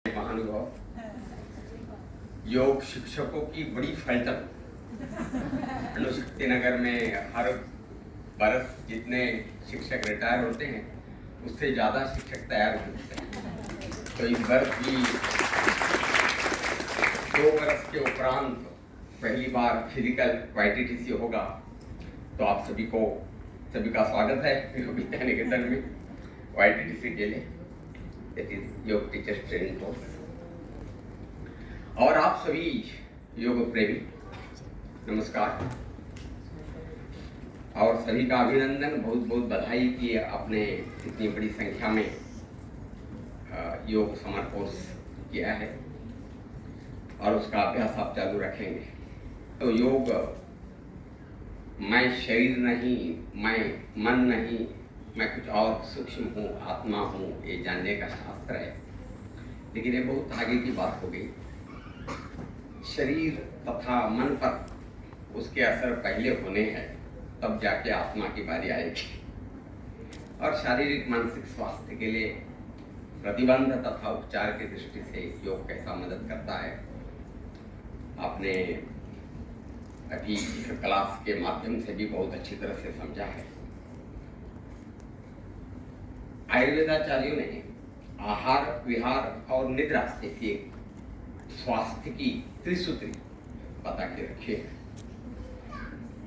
महानुभाव, योग शिक्षकों की बड़ी फैलतन। अणुशक्ति नगर में हर बरस जितने शिक्षक रिटायर होते हैं उससे ज़्यादा शिक्षक तैयार होते हैं। तो इस वर्ष भी 2 बरस के उपरांत पहली बार फिजिकल YTTC होगा। तो आप सभी का स्वागत है विद्या निकेतन में YTTC के लिए। इट इज योग टीचर्स ट्रेनिंग कोर्स। और आप सभी योग प्रेमी नमस्कार और सभी का अभिनंदन, बहुत बहुत बधाई कि आपने इतनी बड़ी संख्या में योग समर कोर्स किया है और उसका अभ्यास आप चालू रखेंगे। तो योग मैं शरीर नहीं, मैं मन नहीं, मैं कुछ और सूक्ष्म हूँ, आत्मा हूँ, ये जानने का शास्त्र है। लेकिन ये बहुत आगे की बात हो गई। शरीर तथा मन पर उसके असर पहले होने हैं, तब जाके आत्मा की बारी आएगी। और शारीरिक मानसिक स्वास्थ्य के लिए प्रतिबंध तथा उपचार की दृष्टि से योग कैसा मदद करता है, आपने अभी इस क्लास के माध्यम से भी बहुत अच्छी तरह से समझा है। आयुर्वेदाचार्यों ने आहार, विहार और निद्रा ऐसी एक स्वास्थ्य की त्रिसूत्री बता के रखी है।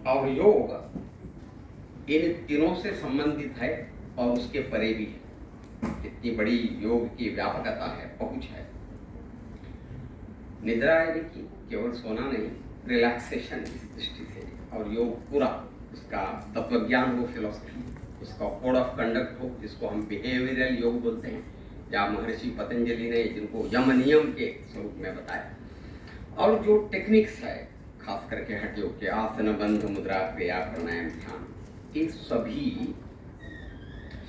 और योग इन तीनों से संबंधित है और उसके परे भी है। इतनी बड़ी योग की व्यापकता है, पहुंच है। निद्रा यानी कि केवल सोना नहीं, रिलैक्सेशन इस दृष्टि से। और योग पूरा उसका तत्वज्ञान हो, फिलोसफी, उसका कोड ऑफ कंडक्ट हो, जिसको हम बिहेवियरल योग बोलते हैं, या महर्षि पतंजलि ने जिनको यम नियम के स्वरूप में बताया। और जो टेक्निक्स है, खास करके हठ योग के आसन, बंध, मुद्रा, क्रिया, प्राणायाम, ध्यान, ये सभी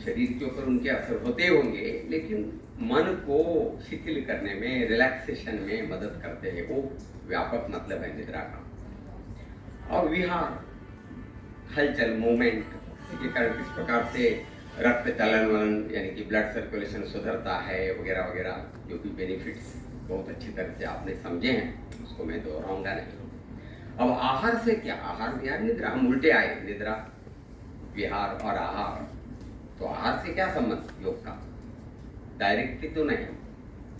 शरीर के ऊपर उनके असर होते होंगे, लेकिन मन को शिथिल करने में, रिलैक्सेशन में मदद करते हैं। वो व्यापक मतलब है निद्रा का। और विहार, हलचल, मूवमेंट के कारण किस प्रकार से रक्त चलन वलन यानी कि ब्लड सर्कुलेशन सुधरता है वगैरह वगैरह, जो भी बेनिफिट्स बहुत अच्छी तरह से आपने समझे हैं, उसको मैं दोहराऊंगा नहीं। अब आहार से क्या? आहार, विहार, निद्रा, हम उल्टे आए, निद्रा, विहार और आहार। तो आहार से क्या संबंध योग का? डायरेक्टली तो नहीं,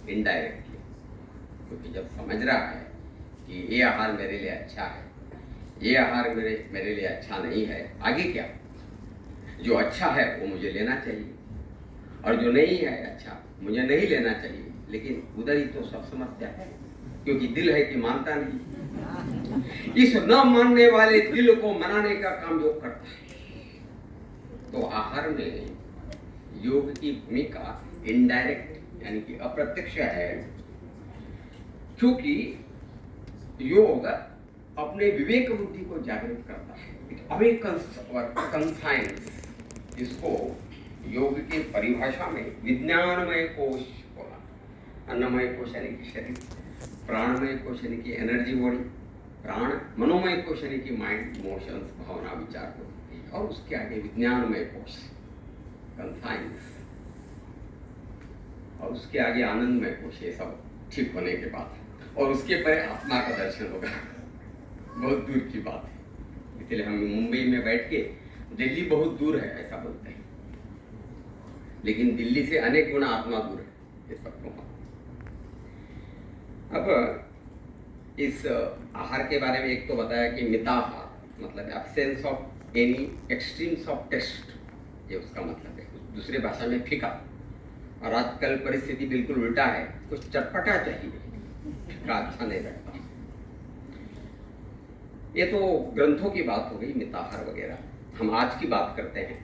इनडायरेक्टली। क्योंकि जब समझ रहा है कि ये आहार मेरे लिए अच्छा है, ये आहार मेरे लिए अच्छा नहीं है, आगे क्या? जो अच्छा है वो मुझे लेना चाहिए और जो नहीं है अच्छा मुझे नहीं लेना चाहिए। लेकिन उधर ही तो सब समस्या है, क्योंकि दिल है कि मानता नहीं। इस न मानने वाले दिल को मनाने का काम योग करता है। तो आहार में योग की भूमिका इनडायरेक्ट यानी कि अप्रत्यक्ष है, क्योंकि योग अपने विवेक बुद्धि को जागृत करता है। अवेकन्स और कंसाइंस, इसको योग की परिभाषा में विज्ञानमय कोश बोला। अन्नमय कोश यानी कि शरीर, प्राणमय कोश यानी कि एनर्जी बॉडी, प्राण, मनोमय कोश यानी कि माइंड, इमोशंस, भावना, विचार, और उसके आगे विज्ञानमय कोश, कंसाइंस, और उसके आगे आनंदमय कोश। ये सब ठीक होने के बाद और उसके परे आत्मा का दर्शन होगा। बहुत दूर की बात है। इसलिए हम मुंबई में बैठ के दिल्ली बहुत दूर है ऐसा बोलते हैं, लेकिन दिल्ली से अनेक गुना आत्मा दूर है, ये सबको। अब इस आहार के बारे में एक तो बताया कि मिताहार मतलब absence of any extremes of taste, ये उसका मतलब है। दूसरे भाषा में फीका। और आजकल परिस्थिति बिल्कुल उल्टा है, कुछ चटपटा चाहिए, फीका अच्छा नहीं लगता। ये तो ग्रंथों की बात हो गई, मिताहार वगैरह। हम आज की बात करते हैं,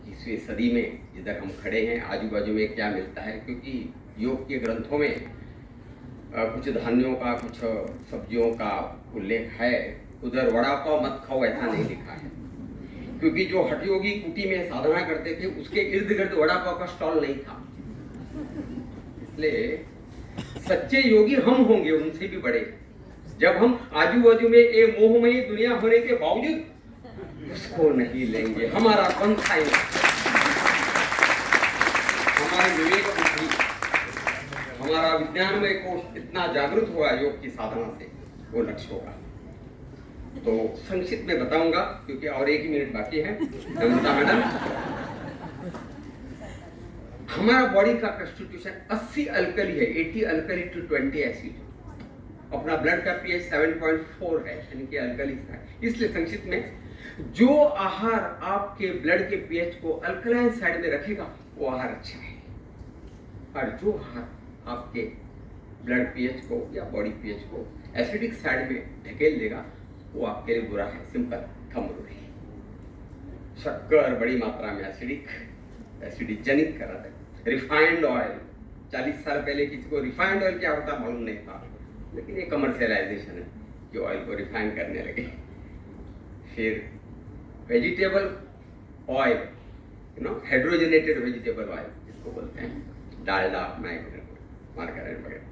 20वीं सदी में जिधर हम खड़े हैं, आजू बाजू में क्या मिलता है। क्योंकि योग के ग्रंथों में कुछ धान्यों का, कुछ सब्जियों का उल्लेख है। उधर वड़ा पाव मत खाओ ऐसा नहीं लिखा है, क्योंकि जो हठयोगी कुटी में साधना करते थे उसके इर्द गिर्द वड़ा पाव का स्टॉल नहीं था। इसलिए सच्चे योगी हम होंगे, उनसे भी बड़े, जब हम आजू बाजू में ये मोहमयी दुनिया होने के बावजूद उसको नहीं लेंगे। हमारा पंथा हमारे विवेक बुद्धि, हमारा विज्ञानमय कोश इतना जागृत होगा योग की साधना से, वो लक्ष्य होगा। तो संक्षिप्त में बताऊंगा क्योंकि और 1 मिनट बाकी है। नम्रता मैडम, हमारा बॉडी का कंस्टिट्यूशन 80 अल्कली है, 80 अल्कली टू 20 एसिड। अपना ब्लड का पीएच 7.4 है, यानी कि अल्कली है। इसलिए संक्षिप्त में जो आहार आपके ब्लड के पीएच को अल्कलाइन साइड में रखेगा वो आहार अच्छा है, और जो आहार आपके ब्लड पीएच को या बॉडी पीएच को एसिडिक साइड में ढकेल देगा वो आपके लिए बुरा है। सिंपल थंब रूल है। शक्कर बड़ी मात्रा में एसिडिक करा दे। रिफाइंड ऑयल, 40 साल पहले किसी को रिफाइंड ऑयल क्या होता मालूम नहीं था, लेकिन ये कमर्शियलाइजेशन है कि ऑयल को रिफाइन करने लगे। फिर vegetable oil, hydrogenated vegetable oil जिसको बोलते हैं, डालडा, मार्गारीन वगैरह।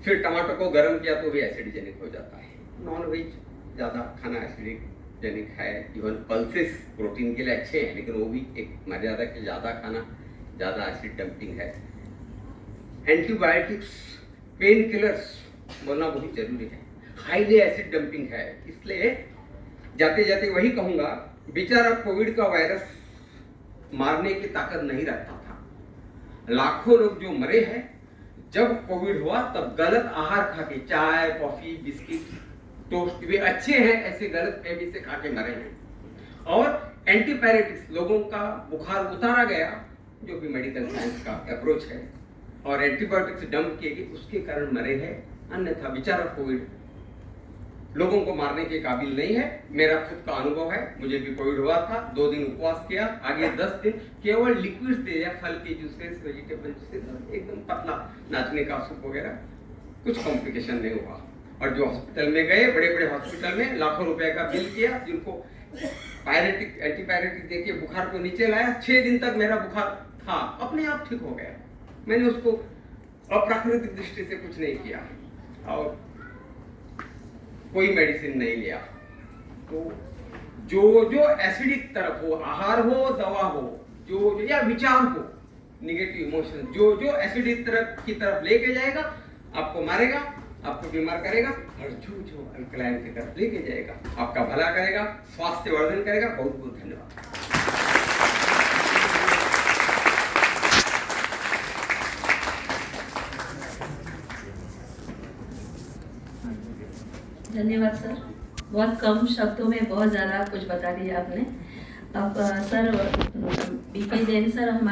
फिर टमाटर को गर्म किया तो भी एसिडिजेनिक हो जाता है। नॉन वेज ज़्यादा खाना एसिडिजेनिक है। इवन पल्सेस प्रोटीन के लिए अच्छे हैं, लेकिन वो भी एक मर्यादा के ज़्यादा खाना ज़्यादा एसिड डंपिंग है। एंटीबायोटिक्स, पेन किलर्स बोलना बहुत जरूरी है, हाईली एसिड डंपिंग है। इसलिए जाते जाते वही कहूँगा, बेचारा कोविड का वायरस मारने की ताकत नहीं रखता था। लाखों लोग जो मरे हैं जब कोविड हुआ तब गलत आहार खा के, चाय, कॉफी, बिस्किट, टोस्ट भी अच्छे हैं, ऐसे गलत फहमी से खा के मरे हैं। और एंटीपायरेटिक्स, लोगों का बुखार उतारा गया, जो भी मेडिकल साइंस का अप्रोच है, और एंटीबायोटिक्स डंप किए गए, उसके कारण मरे हैं। अन्यथा बेचारा कोविड लोगों को मारने के काबिल नहीं है। मेरा खुद का अनुभव है, मुझे भी कोविड हुआ था, 2 दिन उपवास किया, आगे 10 दिन केवल लिक्विड्स दे दिया, फल के जूसेस, वेजिटेबल जूसेस, एकदम पतला, नाचने का सूप वगैरह, कुछ कॉम्प्लिकेशन नहीं हुआ। और जो हॉस्पिटल में गए, बड़े बड़े हॉस्पिटल में लाखों रुपए का बिल किया, जिनको एंटीपायरेटिक देके बुखार को नीचे लाया, 6 दिन तक मेरा बुखार था, अपने आप ठीक हो गया। मैंने उसको अप्राकृतिक दृष्टि से कुछ नहीं किया और कोई मेडिसिन नहीं लिया। तो जो एसिडिक तरफ हो, आहार हो, दवा हो, जो या विचार हो, निगेटिव इमोशन, जो एसिडिक तरफ की तरफ लेके जाएगा आपको मारेगा, आपको बीमार करेगा, और जो अल्कलाइन की तरफ लेके जाएगा आपका भला करेगा, स्वास्थ्य वर्धन करेगा। बहुत बहुत धन्यवाद। धन्यवाद सर, बहुत कम शब्दों में बहुत ज़्यादा कुछ बता दिया आपने। अब सर, बीके जैन सर हमारे